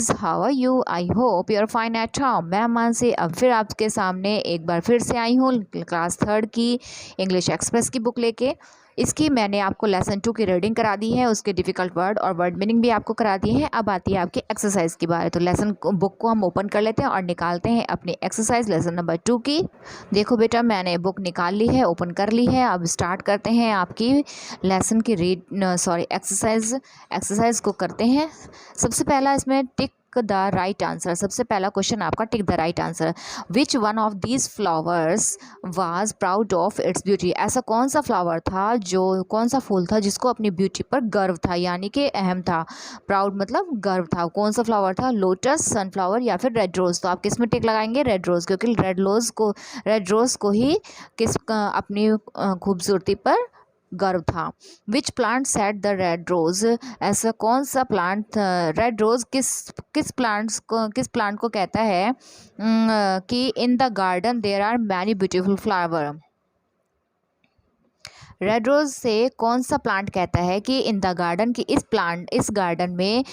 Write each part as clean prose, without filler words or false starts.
Guys, how are you? I hope you are fine at home. मैं मानसी अब फिर आपके सामने एक बार फिर से आई हूँ क्लास थर्ड की इंग्लिश एक्सप्रेस की बुक लेके। इसकी मैंने आपको लेसन 2 की रीडिंग करा दी है, उसके डिफ़िकल्ट वर्ड और वर्ड मीनिंग भी आपको करा दिए हैं। अब आती है आपकी एक्सरसाइज की बात। तो लेसन बुक को हम ओपन कर लेते हैं और निकालते हैं अपनी एक्सरसाइज लेसन नंबर 2 की। देखो बेटा, मैंने बुक निकाल ली है, ओपन कर ली है। अब स्टार्ट करते हैं आपकी लेसन की एक्सरसाइज को करते हैं। सबसे पहला इसमें टिक द राइट आंसर। सबसे पहला क्वेश्चन आपका tick the right answer. Which one of these flowers was proud of its beauty. ऐसा कौन सा फ्लावर था, जो कौन सा फूल था जिसको अपनी ब्यूटी पर गर्व था, यानी कि अहम था। प्राउड मतलब गर्व था। कौन सा फ्लावर था? लोटस, सनफ्लावर या फिर रेड रोज। तो आप किस में टिक लगाएंगे? रेड रोज, क्योंकि रेड रोज को ही अपनी खूबसूरती पर गर्व था। Which plant set the red rose. ऐसा कौन सा प्लांट, रेड रोज किस प्लांट को कहता है कि in the garden there are many beautiful flower. Red rose से कौन सा प्लांट कहता है कि इन द गार्डन, की इस गार्डन में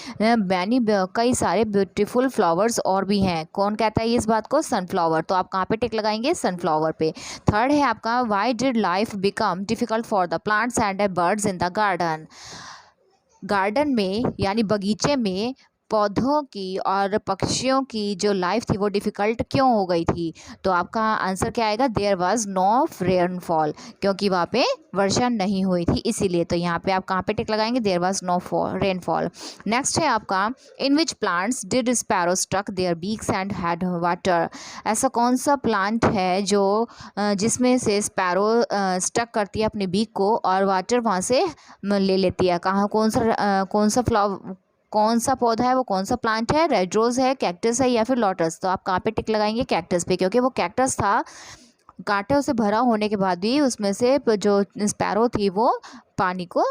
कई सारे ब्यूटीफुल फ्लावर्स और भी हैं। कौन कहता है इस बात को? सनफ्लावर। तो आप कहाँ पे टिक लगाएंगे? सनफ्लावर पे। थर्ड है आपका, why did life become difficult for the plants and birds in the garden. Garden में यानी बगीचे में पौधों की और पक्षियों की जो लाइफ थी वो डिफ़िकल्ट क्यों हो गई थी? तो आपका आंसर क्या आएगा? देयर वाज नो रेनफॉल, क्योंकि वहाँ पे वर्षा नहीं हुई थी इसीलिए। तो यहाँ पे आप कहाँ पे टिक लगाएंगे? There was no rainfall. Next है आपका, in which plants did sparrow struck their beaks and had water. ऐसा कौन सा प्लांट है जो जिसमें से स्पैरो स्टक करती है अपने बीक को और वाटर वहाँ से ले लेती है। कहाँ, कौन सा पौधा है वो, कौन सा प्लांट है? रेड रोज है, कैक्टस है या फिर लोटस। तो आप कहाँ पे टिक लगाएंगे? कैक्टस पे, क्योंकि वो कैक्टस था, कांटों से भरा होने के बाद भी उसमें से जो स्पैरो थी वो पानी को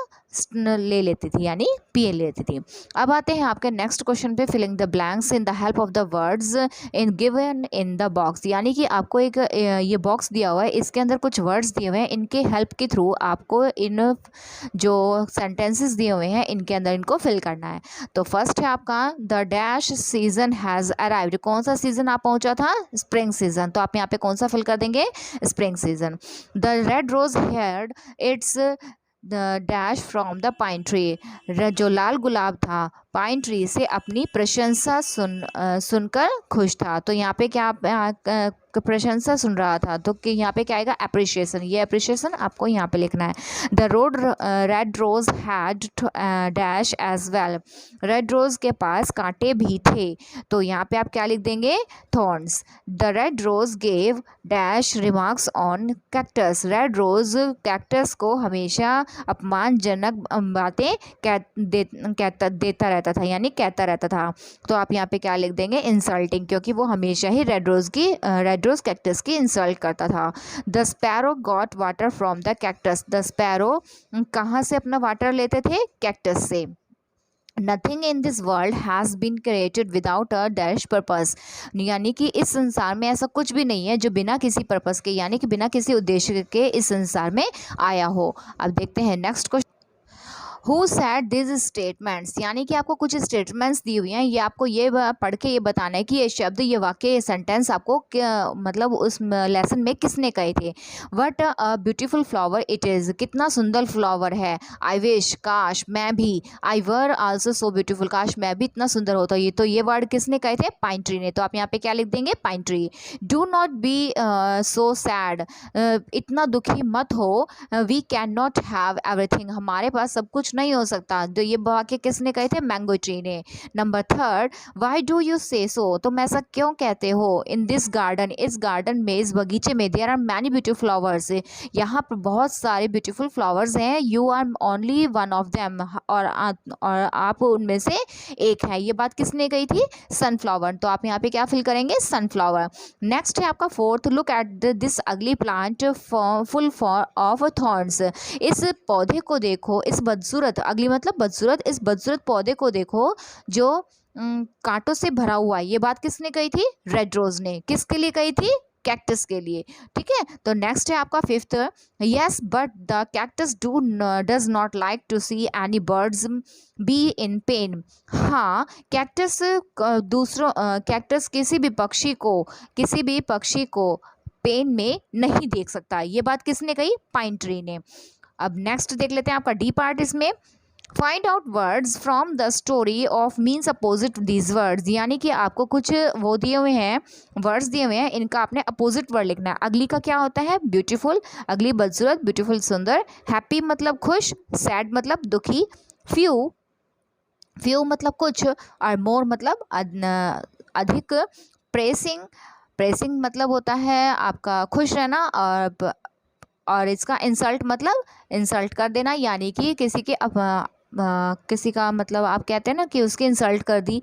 ले लेती थी, यानी पी लेती थी। अब आते हैं आपके नेक्स्ट क्वेश्चन पे, filling the blanks in the help of the words in given in the box. यानी कि आपको एक ये बॉक्स दिया हुआ है, इसके अंदर कुछ वर्ड्स दिए हुए हैं, इनके हेल्प के थ्रू आपको इन जो सेंटेंसेस दिए हुए हैं इनके अंदर इनको फिल करना है। तो फर्स्ट है आपका, the dash season has arrived. कौन सा सीजन आप पहुंचा था? Spring season. तो आप यहाँ पे कौन सा फिल कर देंगे? Spring season. The red rose heard it's the dash from the pine tree. जो लाल गुलाब था पाइन ट्री से अपनी प्रशंसा सुनकर खुश था। तो यहाँ पे क्या प्रशंसा सुन रहा था, तो कि यहाँ पे क्या आएगा? अप्रिशिएशन। ये अप्रिशिएशन आपको यहाँ पे लिखना है। The red rose had dash as well. Red rose के पास कांटे भी थे, तो यहाँ पे आप क्या लिख देंगे? Thorns. The red rose gave dash remarks on cactus. Red rose cactus को हमेशा अपमानजनक बातें देता रहता था, यानी कहता रहता था। तो आप यहाँ पे क्या लिख देंगे? इंसल्टिंग, क्योंकि वो हमेशा ही रेड रोज कैक्टस की इंसल्ट करता था। The sparrow got water from the cactus. The sparrow कहाँ से अपना वाटर लेते थे? कैक्टस से। Nothing in this world has been created without a dash purpose. यानी कि इस संसार में ऐसा कुछ भी नहीं है जो बिना किसी पर्पस के, यानी कि बिना किसी उद्देश्य के इस संसार में आया हो। अब देखते हैं next question. Who said this statements. यानी कि आपको कुछ स्टेटमेंट्स दी हुई हैं, ये आपको ये पढ़ के ये बताना है कि ये शब्द, ये वाक्य, ये सेंटेंस आपको मतलब उस लेसन में किसने कहे थे। What a beautiful flower it is. कितना सुंदर फ्लावर है। आई विश, काश, मैं भी। आई वर आल्सो सो ब्यूटीफुल, काश मैं भी इतना सुंदर होता। ये तो ये वर्ड किसने कहे थे? पाइन ट्री ने। तो आप यहाँ पे क्या लिख देंगे? Pine tree. Do not be so sad. इतना दुखी मत हो। We can not have everything. हमारे पास सब कुछ नहीं हो सकता। तो ये वाक्य किसने कहे थे? मैंगो ट्री ने। Number third, why do you say so. तुम ऐसा क्यों कहते हो? इन दिस गार्डन, इस गार्डन में, इस बगीचे में, there are many beautiful flowers. यहाँ पर बहुत सारे ब्यूटीफुल फ्लावर्स हैं। You are only one of them. और आप उनमें से एक है। ये बात किसने कही थी? सनफ्लावर। तो आप यहाँ पे क्या फिल करेंगे? सनफ्लावर। नेक्स्ट है आपका फोर्थ, लुक एट दिस अगली प्लांट फुल ऑफ थॉर्न्स। इस पौधे को देखो, इस बदसूरत, अगली मतलब बदसूरत, इस बदसूरत पौधे को देखो जो कांटों से भरा हुआ है। ये बात किसने कही थी? रेड रोज ने। किसके लिए कही थी? कैक्टस के लिए, ठीक है। तो नेक्स्ट है आपका fifth, yes but the cactus does not like to see any birds be in pain. हाँ, कैक्टस कैक्टस किसी भी पक्षी को पेन में नहीं देख सकता। ये बात किसने कही? पाइन ट्री ने। अब नेक्स्ट देख लेते हैं आपका डी पार्ट इसमें, find out words from the story of means opposite these words, यानी कि आपको कुछ वो दिए हुए हैं, वर्ड्स दिए हुए हैं, इनका आपने अपोजिट वर्ड लिखना है। अगली का क्या होता है? ब्यूटीफुल, अगली बदसूरत, ब्यूटीफुल सुंदर, हैप्पी मतलब खुश, सैड मतलब दुखी, फ्यू मतलब कुछ, और मोर मतलब अधिक, प्रेसिंग मतलब होता है आपका खुश रहना, और इसका इंसल्ट मतलब इंसल्ट कर देना, यानी कि किसी का मतलब आप कहते हैं ना कि उसकी इंसल्ट कर दी।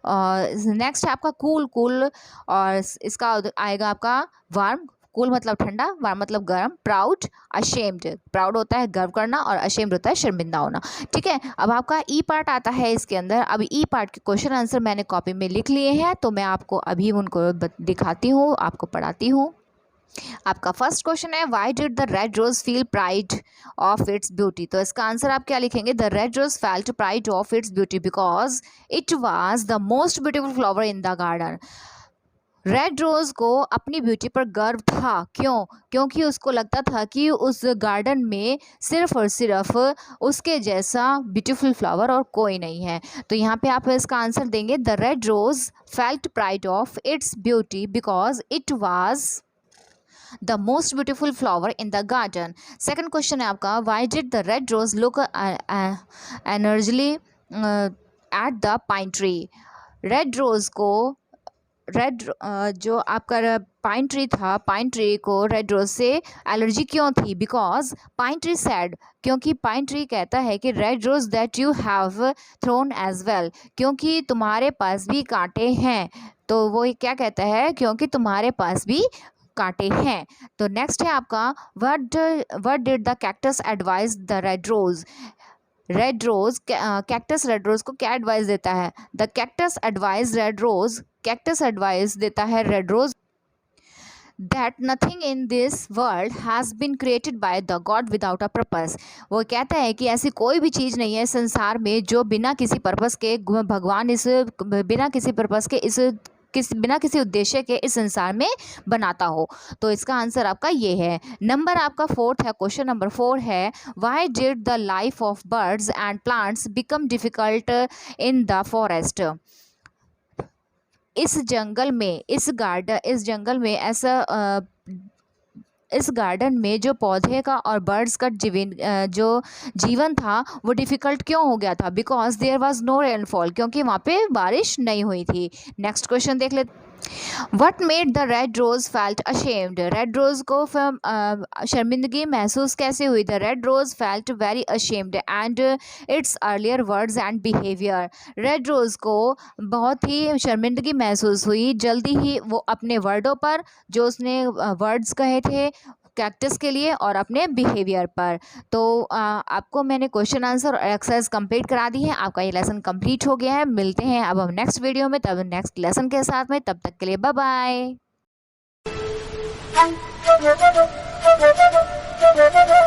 नेक्स्ट है आपका कूल, और इसका आएगा आपका वार्म, कूल मतलब ठंडा, वार्म मतलब गर्म, प्राउड, अशेम्ड, प्राउड होता है गर्व करना, और अशेम्ड होता है शर्मिंदा होना, ठीक है। अब आपका ई पार्ट आता है इसके अंदर। अब ई पार्ट के क्वेश्चन आंसर मैंने कॉपी में लिख लिए हैं, तो मैं आपको अभी उनको दिखाती हूँ, आपको पढ़ाती हूँ। आपका फर्स्ट क्वेश्चन है, why did the red rose feel pride of its beauty. तो इसका आंसर आप क्या लिखेंगे? The red rose felt pride of its beauty because it was the most beautiful flower in the garden. Red rose को अपनी beauty पर गर्व था। क्यों? क्योंकि उसको लगता था कि उस गार्डन में सिर्फ और सिर्फ उसके जैसा ब्यूटीफुल फ्लावर और कोई नहीं है। तो यहाँ पे आप इसका आंसर देंगे, the red rose felt pride of its beauty because it was the most beautiful flower in the garden. Second question है आपका, why did the red rose look energetically at the pine tree? Red rose को जो आपका pine tree था, pine tree को red rose से allergy क्यों थी? बिकॉज पाइन ट्री सैड, क्योंकि पाइन ट्री कहता है कि red rose that you have thorn as well, क्योंकि तुम्हारे पास भी कांटे हैं। तो वो क्या कहता है? क्योंकि तुम्हारे पास भी कांटे हैं। तो नेक्स्ट है आपका, what did the cactus advise the red rose. Cactus red rose को क्या एडवाइस देता है? The cactus advise red rose, cactus advice देता है red rose that nothing in this world has been created by the God without a purpose। वो कहता है कि ऐसी कोई भी चीज़ नहीं है संसार में जो बिना किसी पर्पस के भगवान बिना किसी उद्देश्य के इस संसार में बनाता हो। तो इसका आंसर आपका ये है। नंबर आपका फोर्थ है, क्वेश्चन नंबर 4 है, why did the life of birds and plants become difficult in the forest. इस जंगल में इस गार्डन में जो पौधे का और बर्ड्स का जो जीवन था वो डिफ़िकल्ट क्यों हो गया था? Because there was no rainfall, क्योंकि वहाँ पे बारिश नहीं हुई थी। नेक्स्ट क्वेश्चन देख लेते, what made the red rose felt ashamed. Red rose को शर्मिंदगी महसूस कैसे हुई? The red rose felt very ashamed and its earlier words and behaviour. Red rose को बहुत ही शर्मिंदगी महसूस हुई जल्दी ही वो अपने वर्डों पर, जो उसने वर्ड्स कहे थे कैक्टस के लिए, और अपने बिहेवियर पर। तो आपको मैंने क्वेश्चन आंसर और एक्सरसाइज कंप्लीट करा दी है। आपका ये लेसन कंप्लीट हो गया है। मिलते हैं अब हम नेक्स्ट वीडियो में, तब नेक्स्ट लेसन के साथ में। तब तक के लिए बाय बाय।